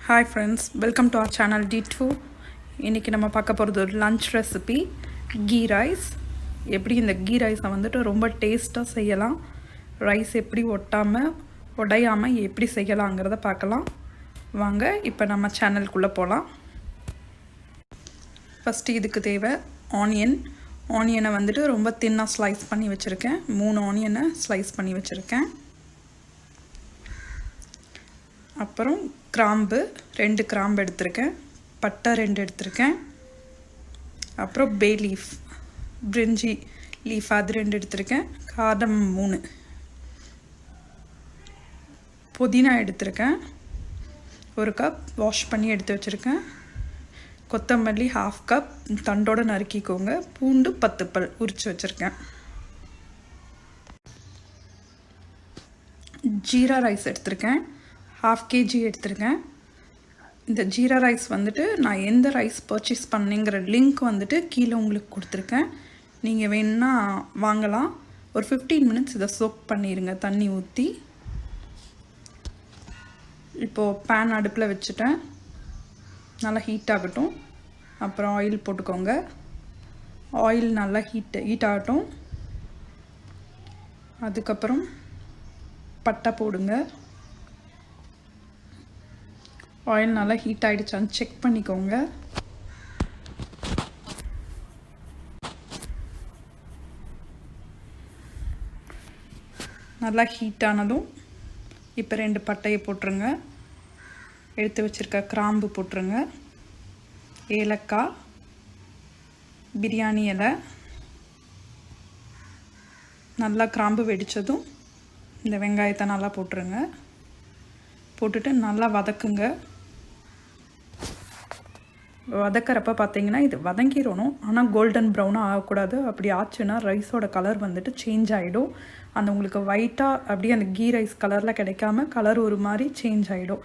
Hi friends, welcome to our channel D2. இன்னைக்கு நம்ம பார்க்க போறது ஒரு லஞ்ச் ரெசிபி கீ ரைஸ். எப்படி இந்த கீ ரைஸை வந்துட்டு ரொம்ப டேஸ்டா செய்யலாம், ரைஸ் எப்படி உடையாம எப்படி செய்யலாம்ங்கறத பார்க்கலாம். வாங்க இப்போ நம்ம சேனலுக்குள்ள போலாம். ஃபர்ஸ்ட் இதுக்கு தேவை ஆனியனை வந்துட்டு ரொம்ப தின்னா ஸ்லைஸ் பண்ணி வச்சிருக்கேன். 3 ஆனியனை ஸ்லைஸ் பண்ணி வச்சிருக்கேன். அப்புறம் கிராம்பு 2 கிராம்பு எடுத்திருக்கேன். பட்டை 2 எடுத்திருக்கேன். அப்புறம் பே லீஃப், பிரிஞ்சி லீஃப் அது 2 எடுத்திருக்கேன். கார்டமம் 3, புதினா எடுத்திருக்கேன் 1 கப் வாஷ் பண்ணி எடுத்து வச்சுருக்கேன். கொத்தமல்லி 1/2 கப் தண்டோடு நறுக்கிக்கோங்க. பூண்டு 10 பல் உரித்து வச்சுருக்கேன். ஜீரா ரைஸ் எடுத்திருக்கேன். 1/2 kg எடுத்திருக்கேன். இந்த ஜீரா ரைஸ் வந்துட்டு நான் எந்த ரைஸ் பர்ச்சேஸ் பண்ணேங்கிற லிங்க் வந்துட்டு கீழே உங்களுக்கு கொடுத்துருக்கேன். நீங்கள் வேணுன்னா வாங்கலாம். ஒரு 15 மினிட்ஸ் இதை சோக் பண்ணிடுங்க தண்ணி ஊற்றி. இப்போது பேன் அடுப்பில் வச்சுட்டேன். நல்லா ஹீட் ஆகட்டும். அப்புறம் ஆயில் போட்டுக்கோங்க. ஆயில் நல்லா ஹீட் ஆகட்டும். அதுக்கப்புறம் பட்டை போடுங்க. ஆயில் நல்லா ஹீட் ஆகிடுச்சான்னு செக் பண்ணிக்கோங்க. நல்லா ஹீட் ஆனதும் இப்போ 2 பட்டையை போட்டுருங்க. எடுத்து வச்சுருக்க கிராம்பு போட்டுருங்க. ஏலக்காய், பிரியாணி இலை. நல்லா கிராம்பு வெடித்ததும் இந்த வெங்காயத்தை நல்லா போட்டுருங்க. போட்டுட்டு நல்லா வதக்குங்க. வதக்கிறப்ப பார்த்தீங்கன்னா இது வதங்கிடணும், ஆனால் கோல்டன் ப்ரௌனாக ஆகக்கூடாது. அப்படி ஆச்சுன்னா ரைஸோட கலர் வந்துட்டு சேஞ்ச் ஆகிடும். அந்த உங்களுக்கு ஒயிட்டாக அப்படியே அந்த கீ ரைஸ் கலரில் கிடைக்காம கலர் ஒரு மாதிரி சேஞ்ச் ஆகிடும்.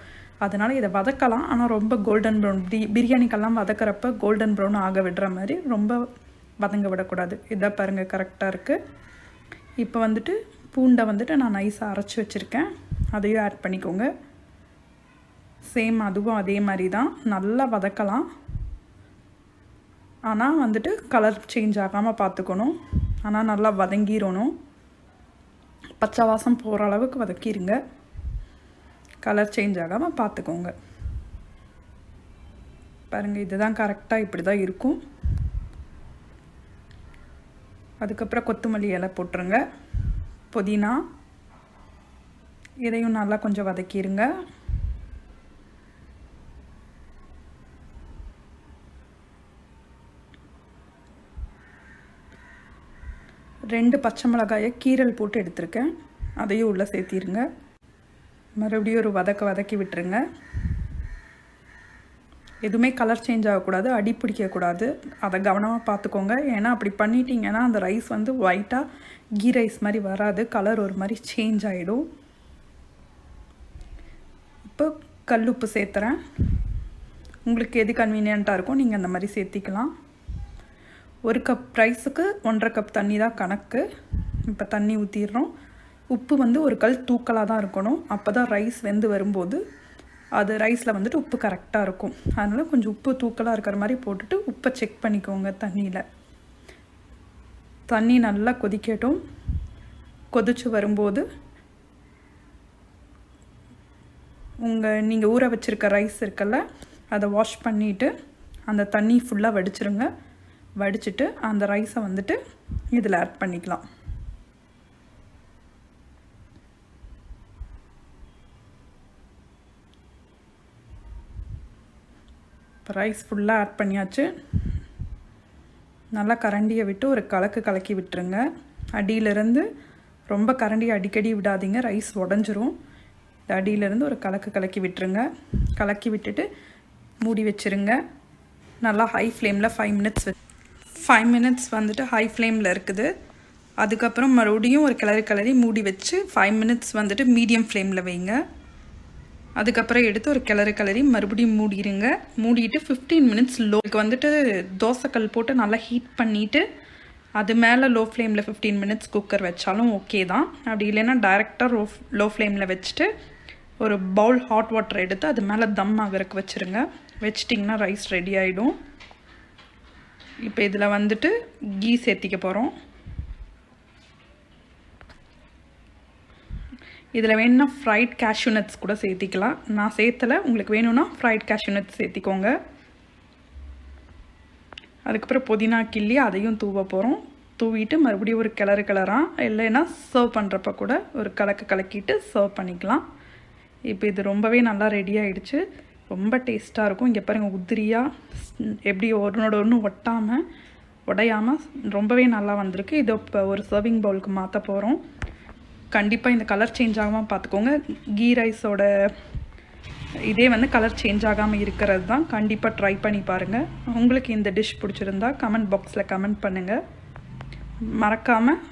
அதனால் இதை வதக்கலாம், ஆனால் ரொம்ப கோல்டன் ப்ரௌன் பிரியாணிக்கெல்லாம் வதக்கிறப்ப கோல்டன் ப்ரௌன் ஆக விடுற மாதிரி ரொம்ப வதங்க விடக்கூடாது. இதை பாருங்கள், கரெக்டாக இருக்குது. இப்போ வந்துட்டு பூண்டை வந்துட்டு நான் நைஸாக அரைச்சி வச்சுருக்கேன். அதையும் ஆட் பண்ணிக்கோங்க. சேம் அதுவும் அதே மாதிரி தான் நல்லா வதக்கலாம். ஆனால் வந்துட்டு கலர் சேஞ்ச் ஆகாமல் பார்த்துக்கணும். ஆனால் நல்லா வதங்கிடணும். பச்சை வாசம் போகிற அளவுக்கு வதக்கிடுங்க. கலர் சேஞ்ச் ஆகாமல் பார்த்துக்கோங்க. பாருங்கள், இதுதான் கரெக்டாக இப்படி தான் இருக்கும். அதுக்கப்புறம் கொத்தமல்லி இலை போட்டுருங்க. புதினா இதையும் நல்லா கொஞ்சம் வதக்கிடுங்க. ரெண்டு பச்சை மிளகாயை கீரல் போட்டு எடுத்திருக்கேன். அதையும் உள்ளே சேர்த்திருங்க. மறுபடியும் ஒரு வதக்கி விட்டுருங்க. எதுவுமே கலர் சேஞ்ச் ஆகக்கூடாது, அடி பிடிக்கக்கூடாது. அதை கவனமாக பார்த்துக்கோங்க. ஏன்னா அப்படி பண்ணிட்டீங்கன்னா அந்த ரைஸ் வந்து ஒயிட்டாக கீ ரைஸ் மாதிரி வராது, கலர் ஒரு மாதிரி சேஞ்ச் ஆகிடும். இப்போ கல்லுப்பு சேர்த்துறேன். உங்களுக்கு எது கன்வீனியண்ட்டாக இருக்கும் நீங்கள் அந்த மாதிரி சேர்த்திக்கலாம். 1 கப் ரைஸுக்கு 1.5 கப் தண்ணி தான் கணக்கு. இப்போ தண்ணி ஊற்றிடுறோம். உப்பு வந்து ஒரு கல் தூக்கலாக தான் இருக்கணும். அப்போ தான் ரைஸ் வெந்து வரும்போது அது ரைஸில் வந்துட்டு உப்பு கரெக்டாக இருக்கும். அதனால் கொஞ்சம் உப்பு தூக்கலாக இருக்கிற மாதிரி போட்டுட்டு உப்பை செக் பண்ணிக்கோங்க தண்ணியில். தண்ணி நல்லா கொதிக்கட்டும். கொதிச்சு வரும்போது நீங்கள் ஊற வச்சுருக்க ரைஸ் இருக்குல்ல, அதை வாஷ் பண்ணிவிட்டு அந்த தண்ணி ஃபுல்லாக வடிச்சிருங்க. வடிச்சிட்டு அந்த ரைஸை வந்துட்டு இதில் ஆட் பண்ணிக்கலாம். இப்போ ரைஸ் ஃபுல்லாக ஆட் பண்ணியாச்சு. நல்லா கரண்டியை விட்டு ஒரு கலக்கி விட்டுருங்க. அடியிலேருந்து ரொம்ப கரண்டியை அடிக்கடி விடாதீங்க, ரைஸ் உடஞ்சிரும். இந்த அடியிலேருந்து ஒரு கலக்கி விட்டுருங்க. கலக்கி விட்டுட்டு மூடி வச்சுருங்க. நல்லா ஹை ஃப்ளேமில் 5 மினிட்ஸ் வந்துட்டு ஹை ஃப்ளேமில் இருக்குது. அதுக்கப்புறம் மறுபடியும் ஒரு கிளறி மூடி வச்சு 5 மினிட்ஸ் வந்துட்டு மீடியம் ஃப்ளேமில் வைங்க. அதுக்கப்புறம் எடுத்து ஒரு கிளறி மறுபடியும் மூடிடுங்க. மூடிட்டு 15 மினிட்ஸ் லோக்கு வந்துட்டு தோசைக்கல் போட்டு நல்லா ஹீட் பண்ணிவிட்டு அது மேலே லோ ஃப்ளேமில் 15 மினிட்ஸ் குக்கர் வச்சாலும் ஓகே தான். அப்படி இல்லைன்னா டைரெக்டாக லோ ஃப்ளேமில் வச்சுட்டு ஒரு பவுல் ஹாட் வாட்டர் எடுத்து அது மேலே தம் ஆகிறதுக்கு வச்சுருங்க. வச்சிட்டிங்கன்னா ரைஸ் ரெடி ஆகிடும். இப்போ இதில் வந்துட்டு கீ சேர்த்திக்க போகிறோம். இதில் வேணும்னா ஃப்ரைட் கேஷ்யூ நட்ஸ் கூட சேர்த்திக்கலாம். நான் சேர்த்தலை, உங்களுக்கு வேணும்னா ஃப்ரைட் கேஷ்யூ நட்ஸ் சேர்த்திக்கோங்க. அதுக்கப்புறம் புதினா கிள்ளி அதையும் தூவ போகிறோம். தூவிட்டு மறுபடியும் ஒரு கிளறாக, இல்லைன்னா சர்வ் பண்ணுறப்ப கூட ஒரு கலக்கிட்டு சர்வ் பண்ணிக்கலாம். இப்போ இது ரொம்பவே நல்லா ரெடி ஆகிடுச்சு. ரொம்ப டேஸ்ட்டாக இருக்கும். இங்கே பாருங்கள், உதிரியாக எப்படி ஒன்றோட ஒன்று உடையாமல் ரொம்பவே நல்லா வந்திருக்கு. இதை இப்போ ஒரு சர்விங் பவுலுக்கு மாற்ற போகிறோம். கண்டிப்பாக இந்த கலர் சேஞ்ச் ஆகாமல் பார்த்துக்கோங்க. கீ ரைஸோட இதே வந்து கலர் சேஞ்ச் ஆகாமல் இருக்கிறது தான். கண்டிப்பாக ட்ரை பண்ணி பாருங்கள். உங்களுக்கு இந்த டிஷ் பிடிச்சிருந்தா கமெண்ட் பாக்ஸில் கமெண்ட் பண்ணுங்கள். மறக்காமல்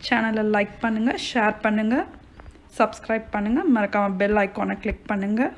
சேனலை லைக் பண்ணுங்கள், ஷேர் பண்ணுங்கள், சப்ஸ்கிரைப் பண்ணுங்கள். மறக்காமல் பெல் ஐக்கானை கிளிக் பண்ணுங்கள்.